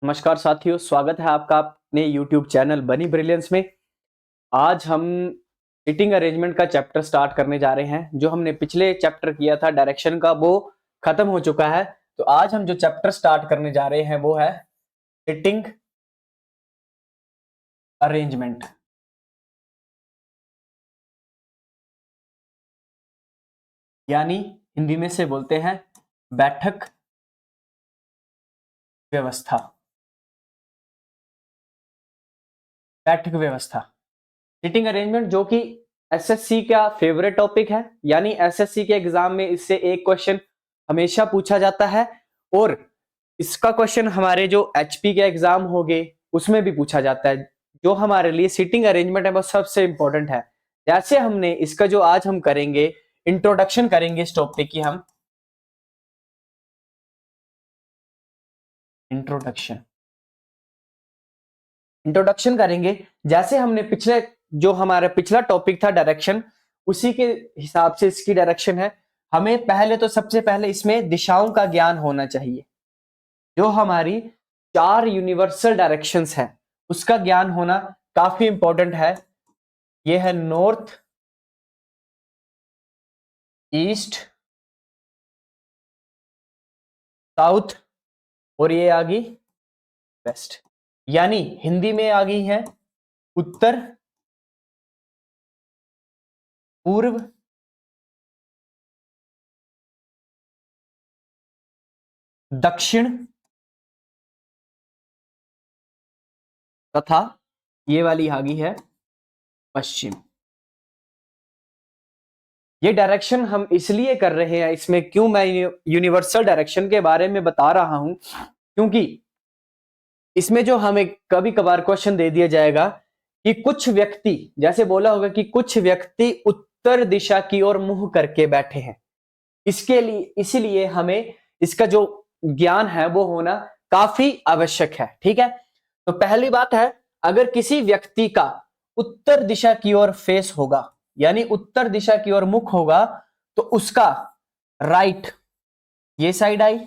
नमस्कार साथियों, स्वागत है आपका अपने YouTube चैनल बनी ब्रिलियंस में। आज हम सीटिंग अरेंजमेंट का चैप्टर स्टार्ट करने जा रहे हैं। जो हमने पिछले चैप्टर किया था डायरेक्शन का, वो खत्म हो चुका है। तो आज हम जो चैप्टर स्टार्ट करने जा रहे हैं वो है सीटिंग अरेंजमेंट, यानी हिंदी में से बोलते हैं बैठक व्यवस्था। बैठक व्यवस्था, सीटिंग अरेंजमेंट, जो कि एसएससी का फेवरेट टॉपिक है। यानी एसएससी के एग्जाम में इससे एक क्वेश्चन हमेशा पूछा जाता है, और इसका क्वेश्चन हमारे जो एचपी के एग्जाम हो गए उसमें भी पूछा जाता है। जो हमारे लिए सीटिंग अरेंजमेंट है वो सबसे इंपॉर्टेंट है। जैसे हमने इसका जो आज हम करेंगे, इंट्रोडक्शन करेंगे इस टॉपिक की। हम इंट्रोडक्शन इंट्रोडक्शन करेंगे। जैसे हमने पिछले, जो हमारा पिछला टॉपिक था डायरेक्शन, उसी के हिसाब से इसकी डायरेक्शन है। हमें पहले तो सबसे पहले इसमें दिशाओं का ज्ञान होना चाहिए। जो हमारी 4 यूनिवर्सल डायरेक्शंस हैं उसका ज्ञान होना काफी इंपॉर्टेंट है। ये है नॉर्थ, ईस्ट, साउथ, और ये आ गई वेस्ट। यानी हिंदी में आ गई है उत्तर, पूर्व, दक्षिण तथा ये वाली आ गई है पश्चिम। ये डायरेक्शन हम इसलिए कर रहे हैं, इसमें क्यों मैं यूनिवर्सल डायरेक्शन के बारे में बता रहा हूं, क्योंकि इसमें जो हमें कभी कभार क्वेश्चन दे दिया जाएगा कि कुछ व्यक्ति, जैसे बोला होगा कि कुछ व्यक्ति उत्तर दिशा की ओर मुंह करके बैठे हैं। इसके लिए, इसीलिए हमें इसका जो ज्ञान है वो होना काफी आवश्यक है। ठीक है, तो पहली बात है, अगर किसी व्यक्ति का उत्तर दिशा की ओर फेस होगा, यानी उत्तर दिशा की ओर मुख होगा, तो उसका राइट ये साइड आई,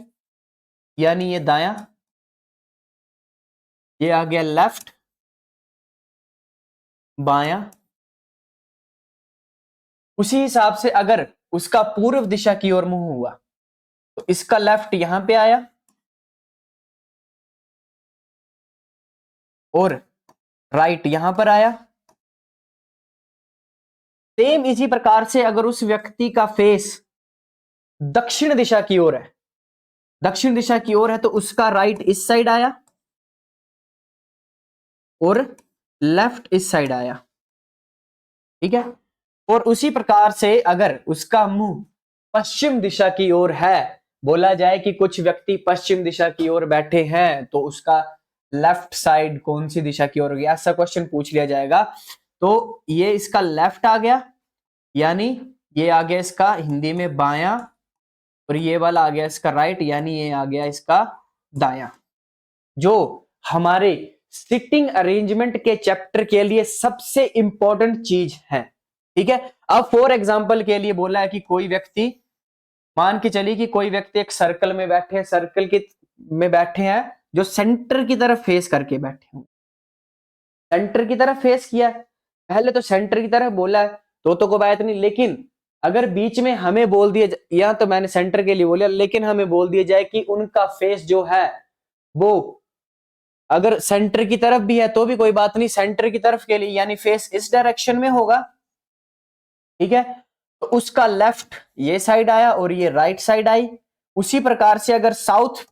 यानी ये दायां, ये आ गया लेफ्ट, बायां। उसी हिसाब से अगर उसका पूर्व दिशा की ओर मुंह हुआ तो इसका लेफ्ट यहां पे आया, और राइट यहां पर आया। सेम इसी प्रकार से अगर उस व्यक्ति का फेस दक्षिण दिशा की ओर है, दक्षिण दिशा की ओर है, तो उसका राइट इस साइड आया और लेफ्ट इस साइड आया। ठीक है, और उसी प्रकार से अगर उसका मुंह पश्चिम दिशा की ओर है, बोला जाए कि कुछ व्यक्ति पश्चिम दिशा की ओर बैठे हैं, तो उसका लेफ्ट साइड कौन सी दिशा की ओर होगी, ऐसा क्वेश्चन पूछ लिया जाएगा। तो ये इसका लेफ्ट आ गया, यानी ये आ गया इसका हिंदी में बायां, और ये वाला आ गया इसका राइट, यानी ये आ गया इसका दायां। जो हमारे सिटिंग अरेंजमेंट के चैप्टर के लिए सबसे इंपॉर्टेंट चीज है। ठीक है, अब फॉर एग्जांपल के लिए बोला है कि कोई व्यक्ति, मान के चलिए कि कोई व्यक्ति एक सर्कल में बैठे हैं, सर्कल के में बैठे हैं, जो सेंटर की तरफ फेस करके बैठे हैं। सेंटर की तरफ फेस किया है, पहले तो सेंटर की तरफ बोला है तो कोई बात नहीं, लेकिन अगर बीच में हमें बोल दिया, या तो मैंने सेंटर के लिए बोला, लेकिन हमें बोल दिया जाए कि उनका फेस जो है वो अगर सेंटर की तरफ भी है तो भी कोई बात नहीं, सेंटर की तरफ के लिए यानी फेस इस डायरेक्शन में होगा। ठीक है, तो उसका लेफ्ट ये साइड आया और ये राइट साइड आई। उसी प्रकार से अगर साउथ,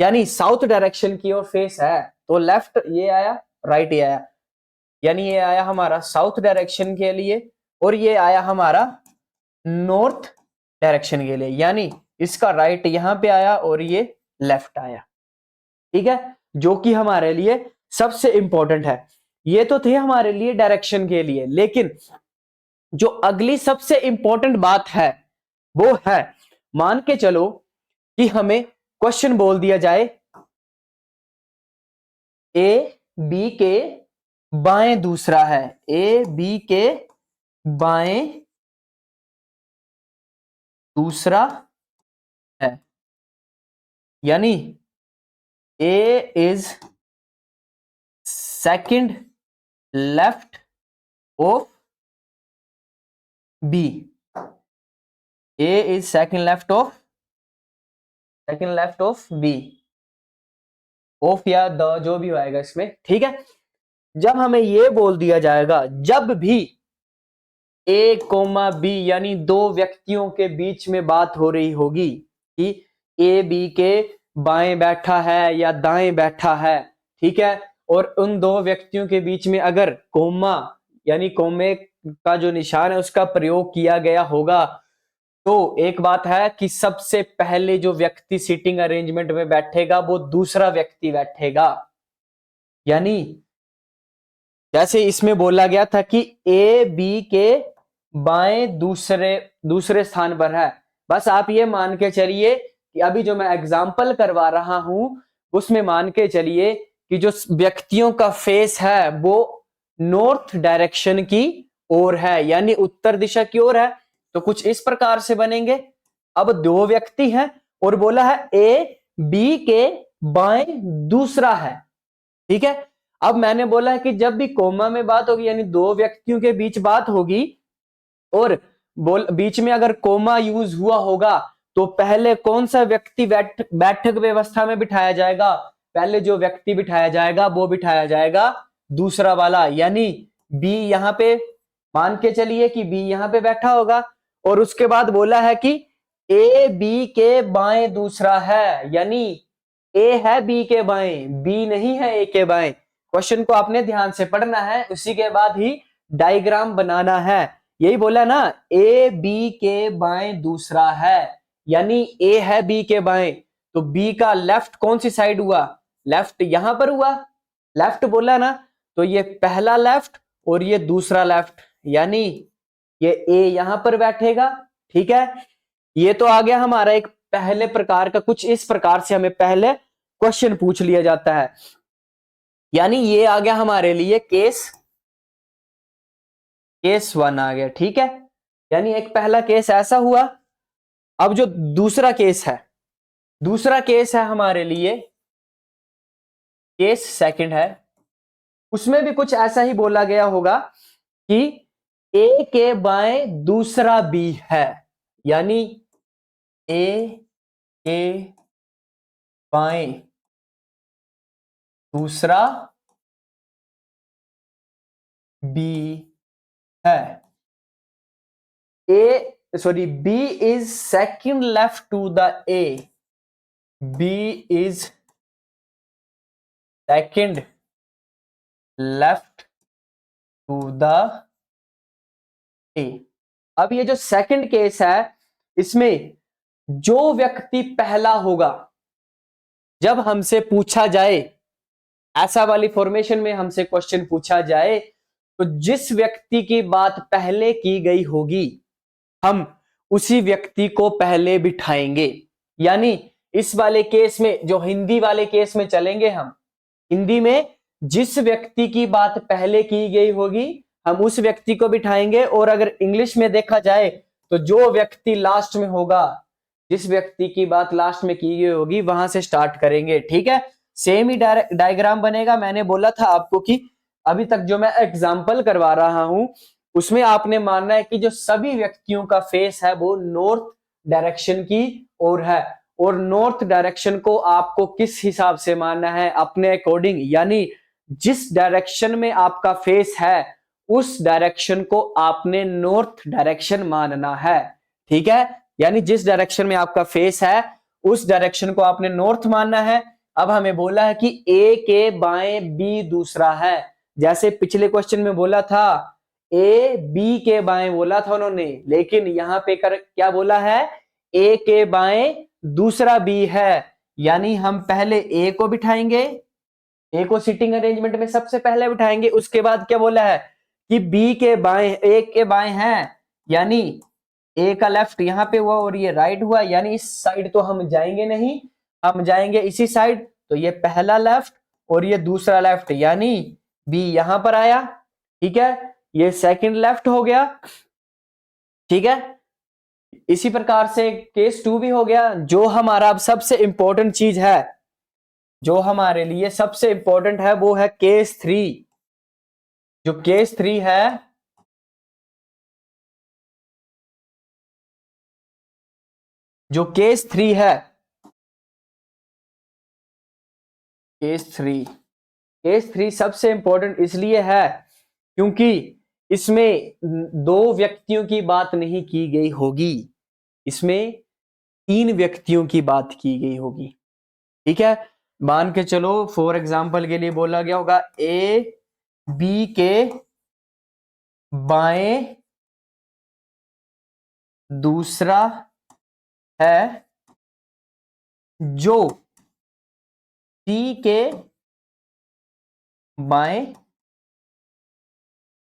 यानी साउथ डायरेक्शन की ओर फेस है, तो लेफ्ट ये आया, राइट ये आया, यानी ये आया हमारा साउथ डायरेक्शन के लिए, और ये आया हमारा नॉर्थ डायरेक्शन के लिए, यानी इसका राइट यहां पे आया और ये लेफ्ट आया। ठीक है, जो कि हमारे लिए सबसे इंपॉर्टेंट है। ये तो थे हमारे लिए डायरेक्शन के लिए, लेकिन जो अगली सबसे इंपॉर्टेंट बात है वो है, मान के चलो कि हमें क्वेश्चन बोल दिया जाए ए बी के बाएं दूसरा है, ए बी के बाएं दूसरा है, यानी A is second left of B, A is second left of B, of या द जो भी आएगा इसमें, ठीक है। जब हमें ये बोल दिया जाएगा, जब भी ए कोमा बी यानी दो व्यक्तियों के बीच में बात हो रही होगी कि ए बी के बाएं बैठा है या दाएं बैठा है, ठीक है, और उन दो व्यक्तियों के बीच में अगर कोमा यानी कोमे का जो निशान है उसका प्रयोग किया गया होगा, तो एक बात है कि सबसे पहले जो व्यक्ति सीटिंग अरेंजमेंट में बैठेगा वो दूसरा व्यक्ति बैठेगा। यानी जैसे इसमें बोला गया था कि ए बी के बाएं दूसरे स्थान पर है, बस आप ये मान के चलिए कि अभी जो मैं एग्जाम्पल करवा रहा हूं उसमें मान के चलिए कि जो व्यक्तियों का फेस है वो नॉर्थ डायरेक्शन की ओर है, यानी उत्तर दिशा की ओर है। तो कुछ इस प्रकार से बनेंगे। अब दो व्यक्ति हैं और बोला है ए बी के बाएं दूसरा है, ठीक है। अब मैंने बोला है कि जब भी कोमा में बात होगी यानी दो व्यक्तियों के बीच बात होगी और बीच में अगर कोमा यूज हुआ होगा तो पहले कौन सा व्यक्ति बैठक व्यवस्था में बिठाया जाएगा, पहले जो व्यक्ति बिठाया जाएगा वो बिठाया जाएगा दूसरा वाला, यानी बी यहां पे मान के चलिए कि बी यहां पे बैठा होगा। और उसके बाद बोला है कि ए बी के बाएं दूसरा है, यानी ए है बी के बाएं, बी नहीं है ए के बाएं। क्वेश्चन को आपने ध्यान से पढ़ना है, उसी के बाद ही डायग्राम बनाना है। यही बोला ना, ए बी के बाएं दूसरा है, यानी ए है बी के बाएं, तो बी का लेफ्ट कौन सी साइड हुआ, लेफ्ट यहां पर हुआ, लेफ्ट बोला ना, तो ये पहला लेफ्ट और ये दूसरा लेफ्ट, यानी ये ए यहां पर बैठेगा, ठीक है। ये तो आ गया हमारा एक पहले प्रकार का, कुछ इस प्रकार से हमें पहले क्वेश्चन पूछ लिया जाता है, यानी ये आ गया हमारे लिए केस 1 आ गया, ठीक है। यानी एक पहला केस ऐसा हुआ। अब जो दूसरा केस है हमारे लिए केस सेकंड है, उसमें भी कुछ ऐसा ही बोला गया होगा कि ए के बाएं दूसरा बी है, यानी ए के बाएं दूसरा बी है, B is second left to the A, B is second left to the A. अब ये जो सेकंड केस है इसमें जो व्यक्ति पहला होगा, जब हमसे पूछा जाए ऐसा वाली फॉर्मेशन में हमसे क्वेश्चन पूछा जाए, तो जिस व्यक्ति की बात पहले की गई होगी हम उसी व्यक्ति को पहले बिठाएंगे। यानी इस वाले केस में, जो हिंदी वाले केस में चलेंगे हम, हिंदी में जिस व्यक्ति की बात पहले की गई होगी हम उस व्यक्ति को बिठाएंगे, और अगर इंग्लिश में देखा जाए तो जो व्यक्ति लास्ट में होगा, जिस व्यक्ति की बात लास्ट में की गई होगी वहां से स्टार्ट करेंगे, ठीक है। सेम ही डायग्राम बनेगा। मैंने बोला था आपको कि अभी तक जो मैं एग्जाम्पल करवा रहा हूं उसमें आपने मानना है कि जो सभी व्यक्तियों का फेस है वो नॉर्थ डायरेक्शन की ओर है, और नॉर्थ डायरेक्शन को आपको किस हिसाब से मानना है, अपने अकॉर्डिंग, यानी जिस डायरेक्शन में आपका फेस है उस डायरेक्शन को आपने नॉर्थ डायरेक्शन मानना है, ठीक है। यानी जिस डायरेक्शन में आपका फेस है उस डायरेक्शन को आपने नॉर्थ मानना है। अब हमें बोला है कि ए के बाएं बी दूसरा है, जैसे पिछले क्वेश्चन में बोला था ए बी के बाएं बोला था उन्होंने, लेकिन यहां पे क्या बोला है, ए के बाएं दूसरा बी है, यानी हम पहले ए को बिठाएंगे, ए को सिटिंग अरेंजमेंट में सबसे पहले बिठाएंगे, उसके बाद क्या बोला है कि बी के बाएं ए के बाएं हैं, यानी ए का लेफ्ट यहां पे हुआ और ये राइट हुआ, यानी इस साइड तो हम जाएंगे नहीं, हम जाएंगे इसी साइड, तो ये पहला लेफ्ट और ये दूसरा लेफ्ट, यानी बी यहां पर आया, ठीक है, ये सेकंड लेफ्ट हो गया, ठीक है। इसी प्रकार से केस 2 भी हो गया। जो हमारा अब सबसे इंपॉर्टेंट चीज है जो हमारे लिए सबसे इंपॉर्टेंट है वो है केस 3। जो केस 3 है, जो केस 3 है, केस 3 सबसे इंपॉर्टेंट इसलिए है क्योंकि इसमें दो व्यक्तियों की बात नहीं की गई होगी, इसमें 3 व्यक्तियों की बात की गई होगी। ठीक है, मान के चलो फॉर एग्जांपल के लिए बोला गया होगा ए बी के बाएं दूसरा है, जो सी के बाएं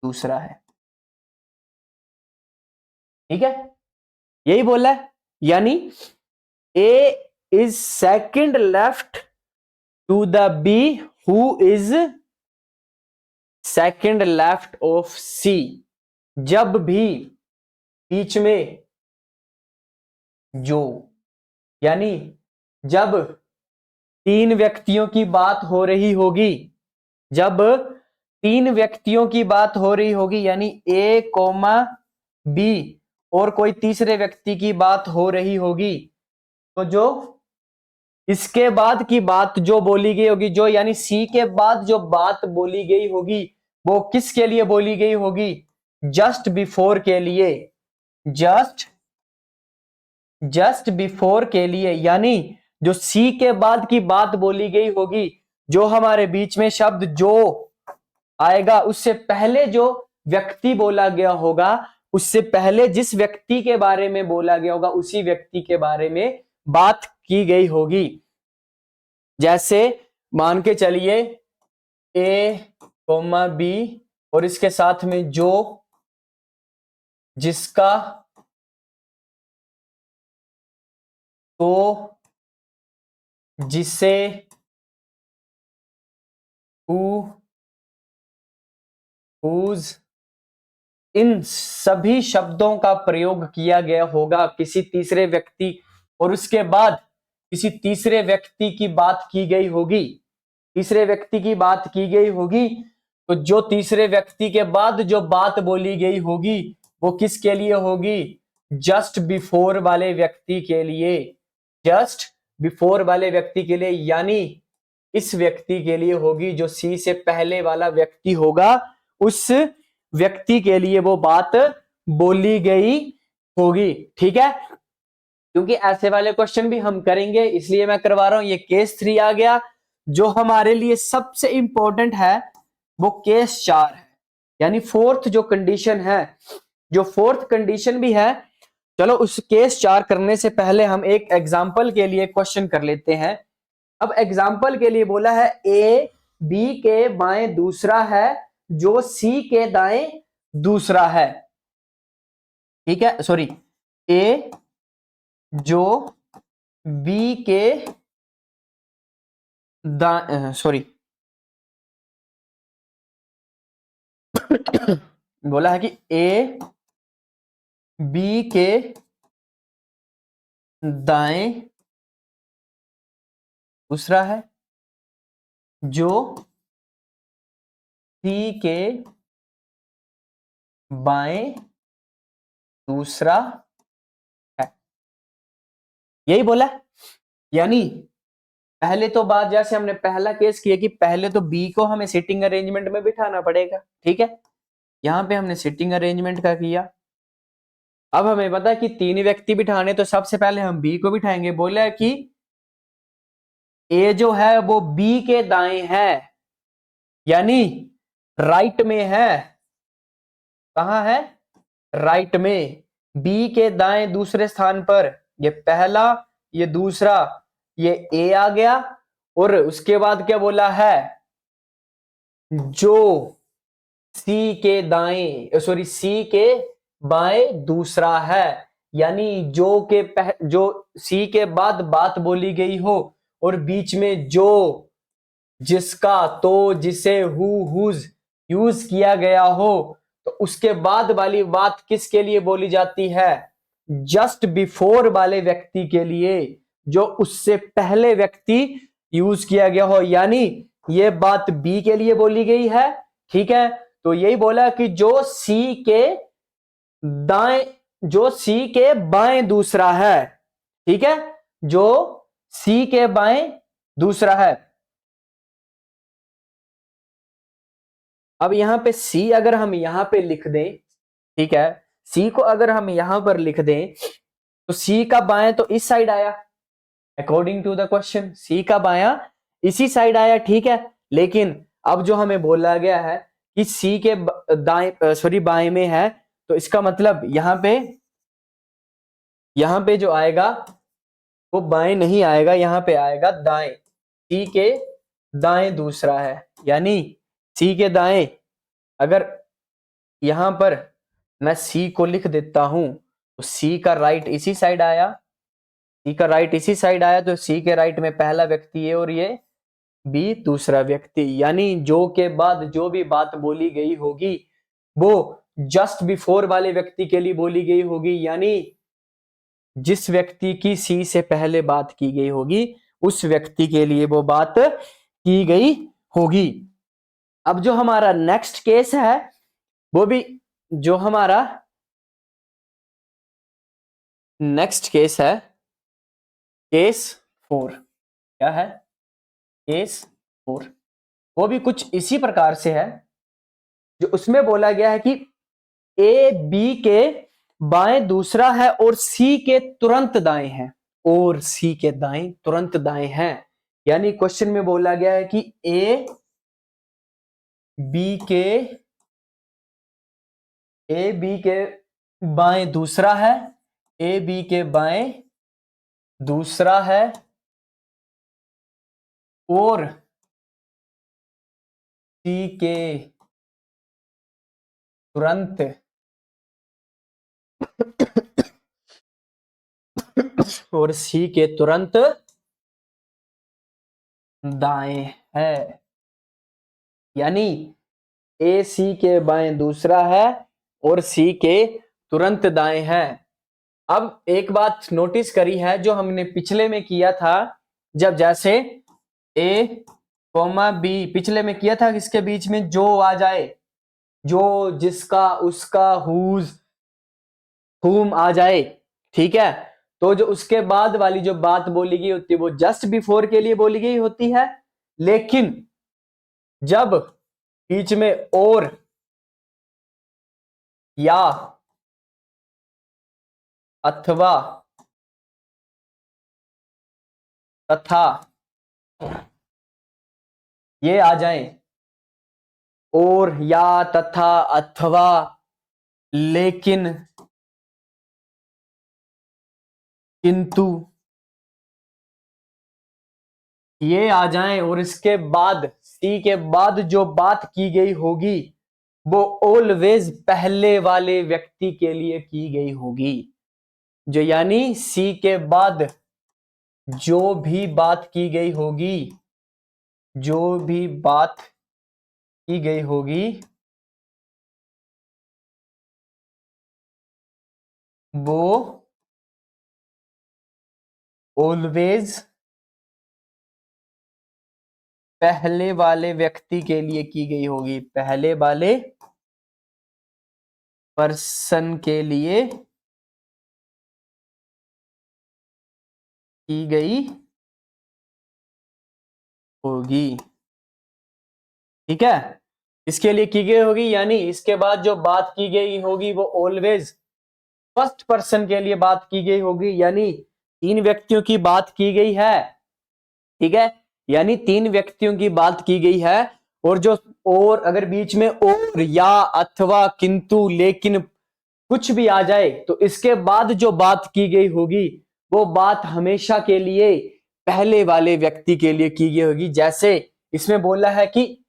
दूसरा है। ठीक है, यही बोला है, यानी A is second left to the B who is second left of C. जब भी बीच में जो, यानी जब 3 व्यक्तियों की बात हो रही होगी, जब 3 व्यक्तियों की बात हो रही होगी, यानी ए कोमा बी और कोई तीसरे व्यक्ति की बात हो रही होगी, तो जो इसके बाद की बात जो बोली गई होगी, जो यानी सी के बाद जो बात बोली गई होगी वो किसके लिए बोली गई होगी? जस्ट बिफोर के लिए, जस्ट बिफोर के लिए, यानी जो सी के बाद की बात बोली गई होगी, जो हमारे बीच में शब्द जो आएगा उससे पहले जो व्यक्ति बोला गया होगा, उससे पहले जिस व्यक्ति के बारे में बोला गया होगा उसी व्यक्ति के बारे में बात की गई होगी। जैसे मान के चलिए ए कोमा बी और इसके साथ में जो, जिसका, तो, जिसे, हु, हुज, इन सभी शब्दों का प्रयोग किया गया होगा किसी तीसरे व्यक्ति, और उसके बाद किसी तीसरे व्यक्ति की बात की गई होगी, तीसरे व्यक्ति की बात की गई होगी, तो जो तीसरे व्यक्ति के बाद जो बात बोली गई होगी वो किसके लिए होगी? जस्ट बिफोर वाले व्यक्ति के लिए, जस्ट बिफोर वाले व्यक्ति के लिए, यानी इस व्यक्ति के लिए होगी जो सी से पहले वाला व्यक्ति होगा, उस व्यक्ति के लिए वो बात बोली गई होगी। ठीक है, क्योंकि ऐसे वाले क्वेश्चन भी हम करेंगे इसलिए मैं करवा रहा हूं। ये केस 3 आ गया। जो हमारे लिए सबसे इंपॉर्टेंट है वो केस 4 है, यानी फोर्थ जो कंडीशन है, जो फोर्थ कंडीशन भी है। चलो उस केस 4 करने से पहले हम एक एग्जाम्पल के लिए क्वेश्चन कर लेते हैं। अब एग्जाम्पल के लिए बोला है ए बी के बाएं दूसरा है, जो सी के दाएं दूसरा है। ठीक है, सॉरी, ए जो बी के सॉरी बोला है कि ए बी के दाएं दूसरा है, जो सी के बाएं दूसरा है। यही बोला, यानी पहले तो बात जैसे हमने पहला केस किया कि पहले तो बी को हमें सिटिंग अरेंजमेंट में बिठाना पड़ेगा। ठीक है, यहां पे हमने सिटिंग अरेंजमेंट का किया। अब हमें पता है कि 3 व्यक्ति बिठाने, तो सबसे पहले हम बी को बिठाएंगे। बोला कि ए जो है वो बी के दाएं है, यानी राइट में है। कहां है? राइट में। बी के दाएं दूसरे स्थान पर, ये पहला, ये दूसरा, ये ए आ गया। और उसके बाद क्या बोला है? जो सी के दाएं, सॉरी, सी के बाएं दूसरा है, यानी जो सी के बाद बात बोली गई हो और बीच में जो, जिसका, तो, जिसे, हुज यूज किया गया हो, तो उसके बाद वाली बात किसके लिए बोली जाती है? जस्ट बिफोर वाले व्यक्ति के लिए, जो उससे पहले व्यक्ति यूज किया गया हो, यानी ये बात बी के लिए बोली गई है। ठीक है, तो यही बोला कि जो सी के बाएं दूसरा है। ठीक है, जो सी के बाएं दूसरा है। अब यहां पे सी अगर हम यहां पे लिख दें, ठीक है, सी को अगर हम यहां पर लिख दें तो सी का बायां तो इस साइड आया, अकॉर्डिंग टू द क्वेश्चन सी का बायां इसी साइड आया। ठीक है, लेकिन अब जो हमें बोला गया है कि सी के दाएं सॉरी बाएं में है, तो इसका मतलब यहां पे जो आएगा वो बाएं नहीं आएगा, यहां पे आएगा दाएं। सी के दाएं दूसरा है, यानी सी के दाएं अगर यहां पर मैं सी को लिख देता हूं तो सी का राइट इसी साइड आया, सी का राइट इसी साइड आया, तो सी के राइट में पहला व्यक्ति है और ये बी दूसरा व्यक्ति, यानी जो के बाद जो भी बात बोली गई होगी वो जस्ट बिफोर वाले व्यक्ति के लिए बोली गई होगी, यानी जिस व्यक्ति की सी से पहले बात की गई होगी उस व्यक्ति के लिए वो बात की गई होगी। अब जो हमारा नेक्स्ट केस है वो भी जो हमारा नेक्स्ट केस है केस 4। क्या है? केस 4। वो भी कुछ इसी प्रकार से है, जो उसमें बोला गया है कि ए बी के बाएं दूसरा है और सी के तुरंत दाएं है, और सी के दाएं तुरंत दाएं हैं। यानी क्वेश्चन में बोला गया है कि ए बी के बाएं दूसरा है, ए बी के बाएं दूसरा है और सी के तुरंत और सी के तुरंत दाएं है, यानी ए सी के बाएं दूसरा है और सी के तुरंत दाएं है। अब एक बात नोटिस करी है जो हमने पिछले में किया था, जब जैसे ए कॉमा बी पिछले में किया था, इसके बीच में जो आ जाए, जो जिसका उसका हुज हुम आ जाए। ठीक है, तो जो उसके बाद वाली जो बात बोली गई होती है वो जस्ट बिफोर के लिए बोली गई होती है, लेकिन जब बीच में और या अथवा तथा ये आ जाए, और या तथा अथवा लेकिन किंतु ये आ जाएं, और इसके बाद सी के बाद जो बात की गई होगी वो ऑलवेज पहले वाले व्यक्ति के लिए की गई होगी। जो यानी सी के बाद जो भी बात की गई होगी, जो भी बात की गई होगी वो ऑलवेज पहले वाले व्यक्ति के लिए की गई होगी, पहले वाले पर्सन के लिए की गई होगी। ठीक है, इसके लिए की गई होगी, यानी इसके बाद जो बात की गई होगी वो ऑलवेज फर्स्ट पर्सन के लिए बात की गई होगी, यानी 3 व्यक्तियों की बात की गई है। ठीक है, यानी 3 व्यक्तियों की बात की गई है, और जो और अगर बीच में और या अथवा किंतु लेकिन कुछ भी आ जाए तो इसके बाद जो बात की गई होगी वो बात हमेशा के लिए पहले वाले व्यक्ति के लिए की गई होगी। जैसे इसमें बोला है कि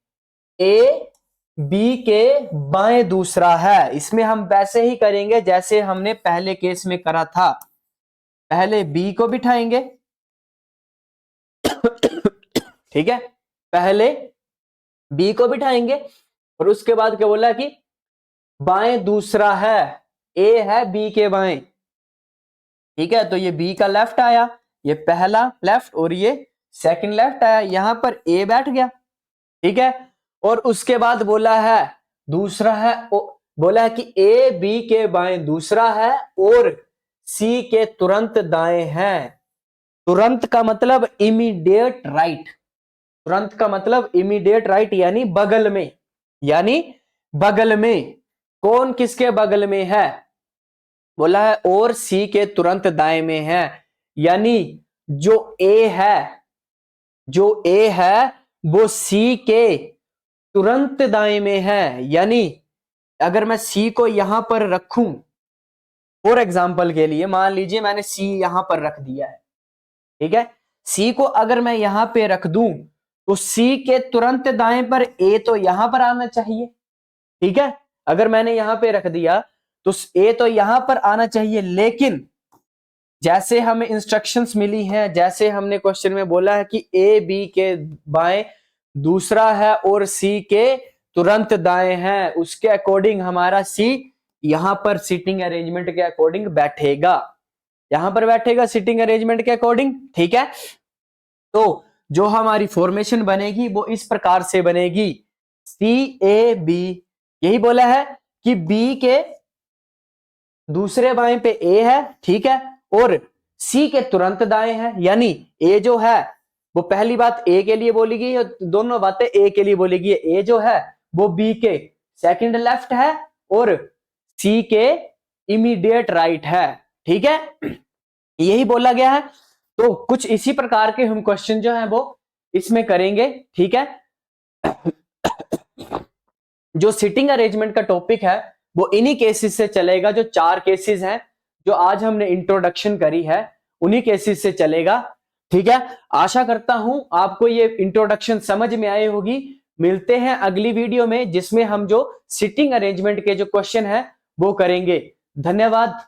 ए बी के बाएं दूसरा है, इसमें हम वैसे ही करेंगे जैसे हमने पहले केस में करा था, पहले बी को बिठाएंगे। ठीक है, पहले बी को बिठाएंगे और उसके बाद क्या बोला कि बाएं दूसरा है, ए है बी के बाएं। ठीक है, तो ये बी का लेफ्ट आया, ये पहला लेफ्ट और ये सेकंड लेफ्ट आया, यहां पर ए बैठ गया, ठीक है। और उसके बाद बोला है दूसरा है, बोला है कि ए बी के बाएं दूसरा है और सी के तुरंत दाएं है। तुरंत का मतलब इमीडिएट राइट, तुरंत का मतलब इमीडिएट राइट यानी बगल में, यानी बगल में। कौन किसके बगल में है, बोला है और सी के तुरंत दाएं में है, यानी जो ए है, जो ए है वो सी के तुरंत दाएं में है। यानी अगर मैं सी को यहां पर रखूं, फॉर एग्जाम्पल के लिए मान लीजिए मैंने सी यहां पर रख दिया है, ठीक है। सी को अगर मैं यहां पे रख दूं तो सी के तुरंत दाएं पर ए तो यहां पर आना चाहिए, ठीक है। अगर मैंने यहां पे रख दिया तो ए तो यहां पर आना चाहिए, लेकिन जैसे हमें इंस्ट्रक्शंस मिली हैं, जैसे हमने क्वेश्चन में बोला है कि ए बी के बाएं दूसरा है और सी के तुरंत दाएं है, उसके अकॉर्डिंग हमारा सी यहां पर सिटिंग अरेंजमेंट के अकॉर्डिंग बैठेगा, यहां पर बैठेगा सिटिंग अरेंजमेंट के अकॉर्डिंग, ठीक है। तो जो हमारी फॉर्मेशन बनेगी वो इस प्रकार से बनेगी, सी ए बी, यही बोला है कि बी के दूसरे बाएं पे ए है, ठीक है, और सी के तुरंत दाएं है, यानी ए जो है वो पहली बात ए के लिए बोली गई और दोनों बातें ए के लिए बोली गई। ए जो है वो बी के सेकंड लेफ्ट है और सी के इमीडिएट राइट है, ठीक है, यही बोला गया है। तो कुछ इसी प्रकार के हम क्वेश्चन जो है वो इसमें करेंगे, ठीक है। जो सिटिंग अरेंजमेंट का टॉपिक है वो इन्हीं केसेस से चलेगा, जो 4 केसेस हैं जो आज हमने इंट्रोडक्शन करी है उन्हीं केसेस से चलेगा, ठीक है। आशा करता हूं आपको ये इंट्रोडक्शन समझ में आई होगी। मिलते हैं अगली वीडियो में जिसमें हम जो सिटिंग अरेंजमेंट के जो क्वेश्चन है वो करेंगे। धन्यवाद।